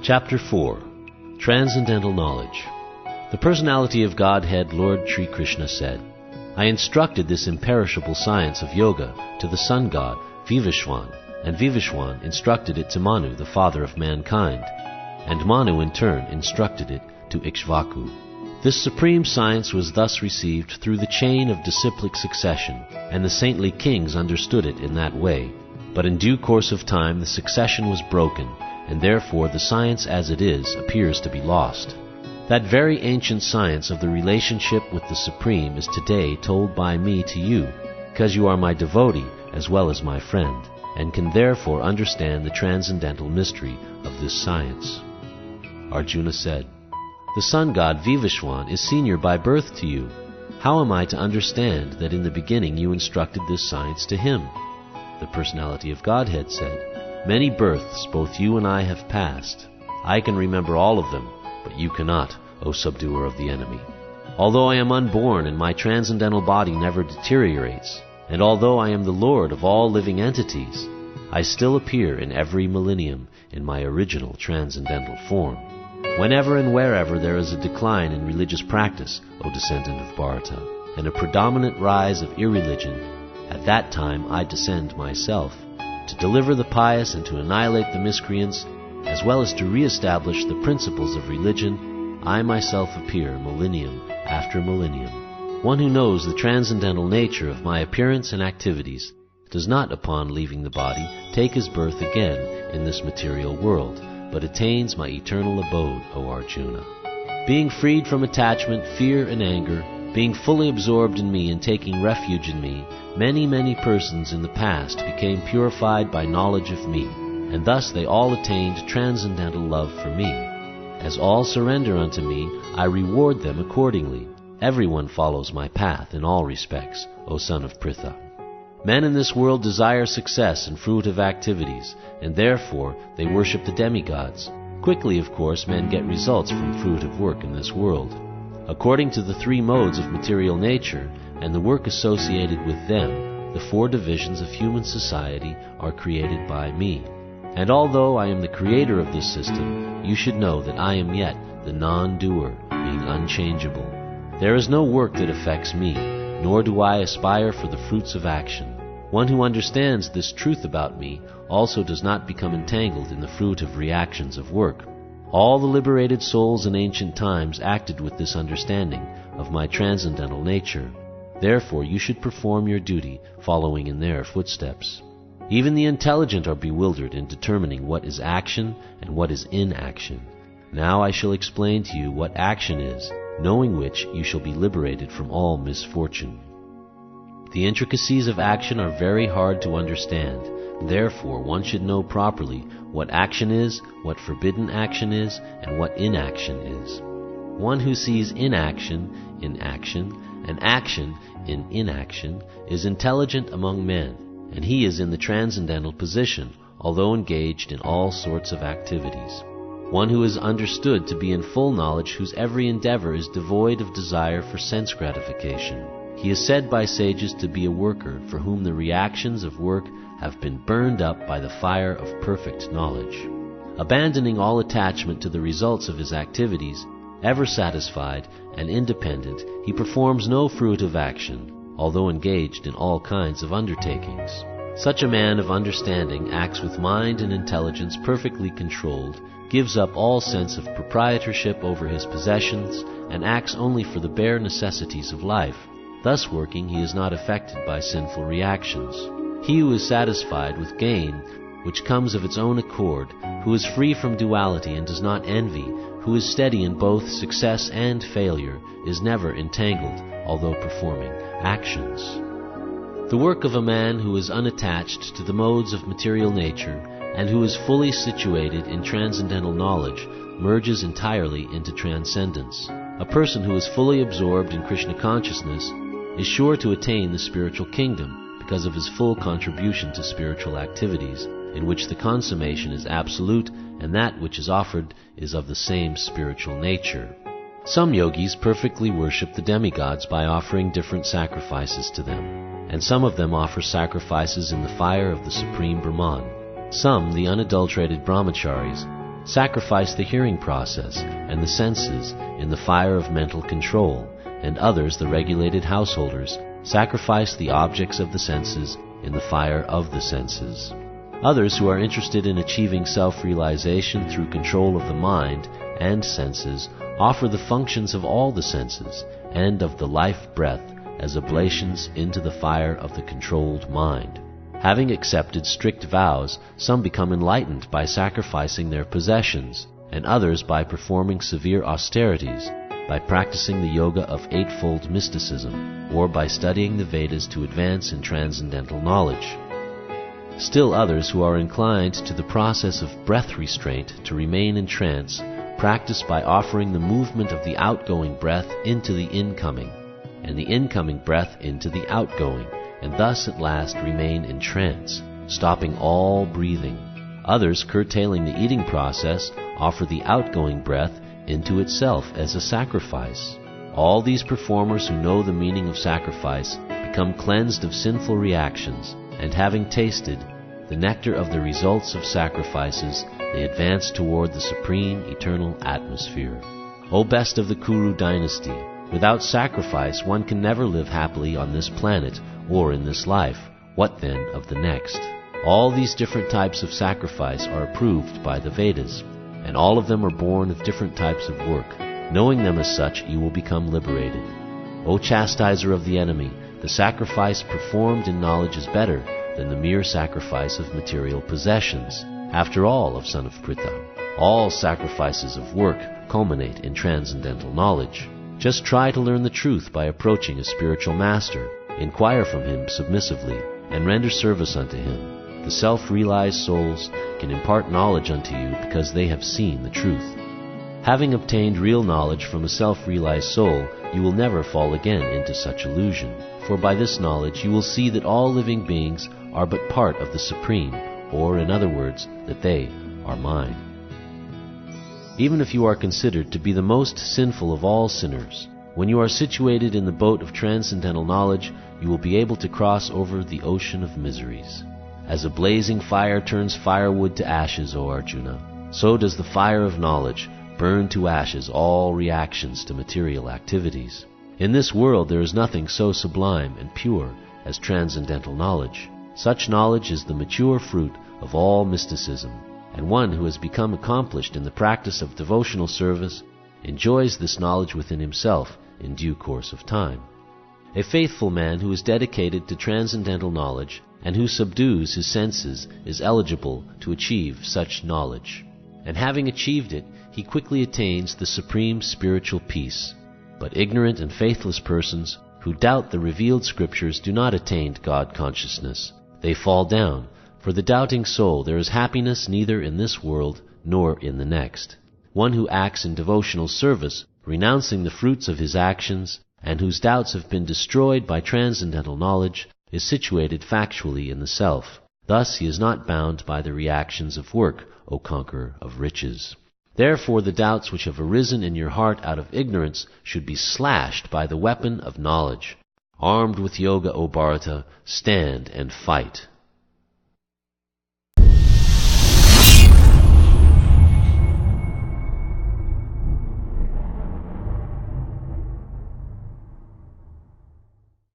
Chapter 4. Transcendental Knowledge. The personality of Godhead, Lord Sri Krishna, said, I instructed this imperishable science of yoga to the sun god, Vivishwan, and Vivishwan instructed it to Manu, the father of mankind, and Manu in turn instructed it to Ikshvaku. This supreme science was thus received through the chain of disciplic succession, and the saintly kings understood it in that way. But in due course of time the succession was broken, and therefore the science as it is appears to be lost. That very ancient science of the relationship with the Supreme is today told by me to you, because you are my devotee as well as my friend, and can therefore understand the transcendental mystery of this science. Arjuna said, The sun god Vivishwan is senior by birth to you. How am I to understand that in the beginning you instructed this science to him? The personality of Godhead said, Many births both you and I have passed. I can remember all of them, but you cannot, O subduer of the enemy. Although I am unborn and my transcendental body never deteriorates, and although I am the Lord of all living entities, I still appear in every millennium in my original transcendental form. Whenever and wherever there is a decline in religious practice, O descendant of Bharata, and a predominant rise of irreligion, at that time I descend myself, to deliver the pious and to annihilate the miscreants, as well as to re-establish the principles of religion. I myself appear millennium after millennium. One who knows the transcendental nature of my appearance and activities does not, upon leaving the body, take his birth again in this material world, but attains my eternal abode, O Arjuna. Being freed from attachment, fear, and anger, being fully absorbed in me and taking refuge in me, many persons in the past became purified by knowledge of me, and thus they all attained transcendental love for me. As all surrender unto me, I reward them accordingly. Everyone follows my path in all respects, O son of Pritha. Men in this world desire success and fruitive activities, and therefore they worship the demigods. Quickly, of course, men get results from fruitive work in this world. According to the three modes of material nature, and the work associated with them, the four divisions of human society are created by me. And although I am the creator of this system, you should know that I am yet the non-doer, being unchangeable. There is no work that affects me, nor do I aspire for the fruits of action. One who understands this truth about me also does not become entangled in the fruit of reactions of work. All the liberated souls in ancient times acted with this understanding of my transcendental nature. Therefore you should perform your duty following in their footsteps. Even the intelligent are bewildered in determining what is action and what is inaction. Now I shall explain to you what action is, knowing which you shall be liberated from all misfortune. The intricacies of action are very hard to understand. Therefore one should know properly what action is, what forbidden action is, and what inaction is. One who sees inaction in action and action in inaction is intelligent among men, and he is in the transcendental position, although engaged in all sorts of activities. One who is understood to be in full knowledge, whose every endeavor is devoid of desire for sense gratification. He is said by sages to be a worker for whom the reactions of work have been burned up by the fire of perfect knowledge. Abandoning all attachment to the results of his activities, ever satisfied and independent, he performs no fruitive action, although engaged in all kinds of undertakings. Such a man of understanding acts with mind and intelligence perfectly controlled, gives up all sense of proprietorship over his possessions, and acts only for the bare necessities of life. Thus working, he is not affected by sinful reactions. He who is satisfied with gain, which comes of its own accord, who is free from duality and does not envy, who is steady in both success and failure, is never entangled, although performing actions. The work of a man who is unattached to the modes of material nature, and who is fully situated in transcendental knowledge, merges entirely into transcendence. A person who is fully absorbed in Krishna consciousness is sure to attain the spiritual kingdom, because of his full contribution to spiritual activities, in which the consummation is absolute and that which is offered is of the same spiritual nature. Some yogis perfectly worship the demigods by offering different sacrifices to them, and some of them offer sacrifices in the fire of the Supreme Brahman. Some, the unadulterated brahmacharis, sacrifice the hearing process and the senses in the fire of mental control, and others, the regulated householders, sacrifice the objects of the senses in the fire of the senses. Others, who are interested in achieving self-realization through control of the mind and senses, offer the functions of all the senses and of the life breath as oblations into the fire of the controlled mind. Having accepted strict vows, some become enlightened by sacrificing their possessions, and others by performing severe austerities, by practicing the yoga of eightfold mysticism, or by studying the Vedas to advance in transcendental knowledge. Still others, who are inclined to the process of breath restraint to remain in trance, practice by offering the movement of the outgoing breath into the incoming, and the incoming breath into the outgoing, and thus at last remain in trance, stopping all breathing. Others, curtailing the eating process, offer the outgoing breath into itself as a sacrifice. All these performers who know the meaning of sacrifice become cleansed of sinful reactions, and having tasted the nectar of the results of sacrifices, they advance toward the supreme eternal atmosphere. O best of the Kuru dynasty, without sacrifice one can never live happily on this planet or in this life. What then of the next? All these different types of sacrifice are approved by the Vedas, and all of them are born of different types of work. Knowing them as such, you will become liberated. O chastiser of the enemy, the sacrifice performed in knowledge is better than the mere sacrifice of material possessions. After all, O son of Pritha, all sacrifices of work culminate in transcendental knowledge. Just try to learn the truth by approaching a spiritual master. Inquire from him submissively, and render service unto him. The self-realized souls can impart knowledge unto you because they have seen the truth. Having obtained real knowledge from a self-realized soul, you will never fall again into such illusion. For by this knowledge you will see that all living beings are but part of the Supreme, or in other words, that they are mine. Even if you are considered to be the most sinful of all sinners, when you are situated in the boat of transcendental knowledge, you will be able to cross over the ocean of miseries. As a blazing fire turns firewood to ashes, O Arjuna, so does the fire of knowledge burn to ashes all reactions to material activities. In this world there is nothing so sublime and pure as transcendental knowledge. Such knowledge is the mature fruit of all mysticism, and one who has become accomplished in the practice of devotional service enjoys this knowledge within himself in due course of time. A faithful man who is dedicated to transcendental knowledge and who subdues his senses is eligible to achieve such knowledge. And having achieved it, he quickly attains the supreme spiritual peace. But ignorant and faithless persons who doubt the revealed scriptures do not attain God consciousness. They fall down. For the doubting soul there is happiness neither in this world nor in the next. One who acts in devotional service, renouncing the fruits of his actions, and whose doubts have been destroyed by transcendental knowledge, is situated factually in the self. Thus he is not bound by the reactions of work, O conqueror of riches. Therefore the doubts which have arisen in your heart out of ignorance should be slashed by the weapon of knowledge. Armed with yoga, O Bharata, stand and fight.